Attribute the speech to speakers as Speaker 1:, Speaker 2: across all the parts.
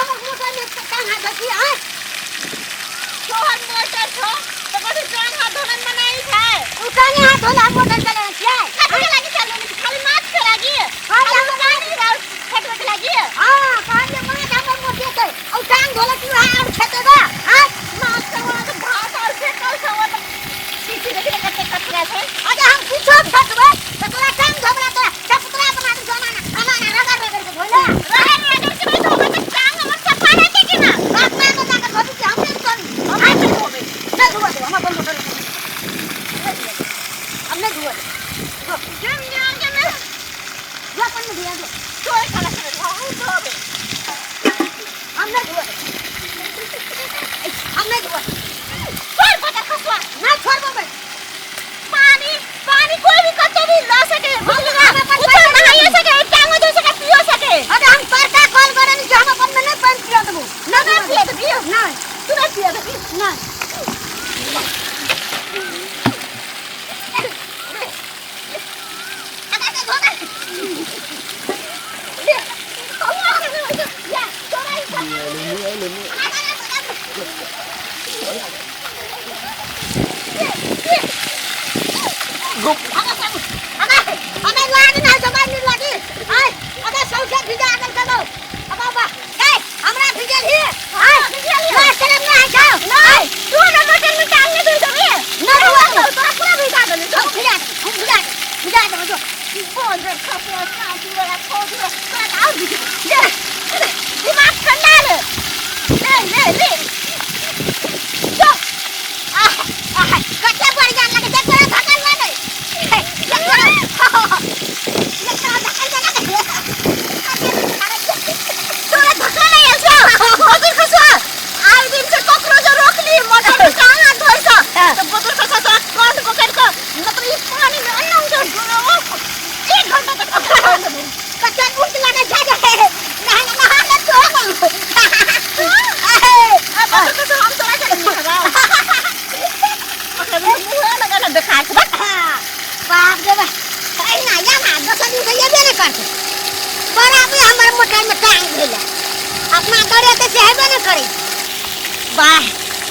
Speaker 1: हमर मोटर में टांग हाथ की है तोहर मोटर छो तो कथि टांग हाथ धोलन बनाई है उ काने हाथ धोला मोटर चले छिए कथि के लागि चलू खाली माछ के लागि हां हम पानी राउ खेत के लागि हां कहले माछ हमर मोटे छै उ टांग धोला की है और खेते बा हां माछ के वहां तो भात और फेकल छवा सीसी देखे कते कचरा छै अरे हम कुछो फेकबे त तोरा टांग धोबला त चपतरा बना दे जमाना हमारा रगड़ रगड़ के धोला रगड़ रगड़ के तो हमर टांग हमर सफा रहते कि ना बात में तो जाके धोबी के हमने करी हम नहीं धोबे नहीं धोबे हम अपन मोटर हमने धोबे जम जाओ के मैं जो अपन में दिया दो तो एक खाना से हम धोबे हमने धोबे हमने धोबे छोड़ पता खसवा ना छोड़ बबे पानी पानी कोई भी कतो भी ला सके बुझला उतर नहाए सके टांगो धो सके पियो सके अरे हम परका कॉल करनी जे हम अपन में नहीं पानी पियो देबो ना पियो दे पियो ना तू नहीं पियो दे ना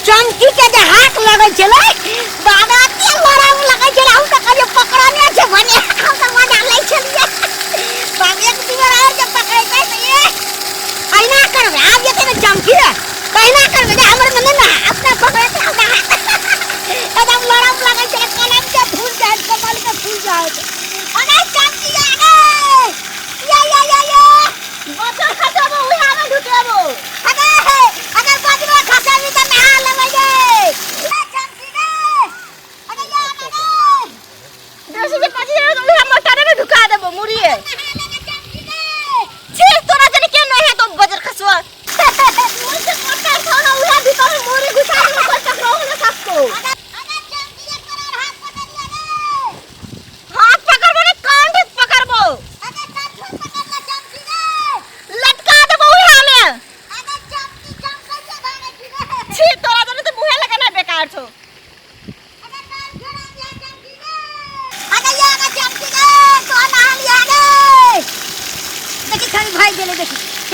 Speaker 1: चमकी के जे हाथ लगे छले बाबा तेल मारा लगे छले हम त कहियो पकड़ने छै भने हम त मजा लै छलिए बाबा एक दिन और जब पकड़े छै त ये कहना करबे आज जेते न चमकी कहना करबे जे हमर मन ना अपना पकड़े छै हम एकदम लड़म लगे छै कलम के फूल जाए कमल के फूल जाए अरे चमकी या बच्चा खतबो उहा में ढुकेबो अरे बजवा खसा भी त नहा लेबै गे चमकी गे अरे या ना देसी के पाजी उहा मोटर में ढुका देबो मुड़िए छी तोरा जने के नहीं है तो बजर खसवा मुझे मोटर छोड़ा उहा भीतर में मुड़ी घुसा के कोई टकराओ ना सबको अरे चमकी के तोरा हाथ पकड़ ले हाथ पकड़बो ने कान ठीक पकड़बो अरे कान पकड़ ले चमकी गे लटका देबो उहा में छी तोरा जने तो मुहे लगे ना बेकार छो अरे कान छोड़ा दिया चमकी गे अरे या चमकी गे तो ना लिया गे देखी खाली भाई देले देखी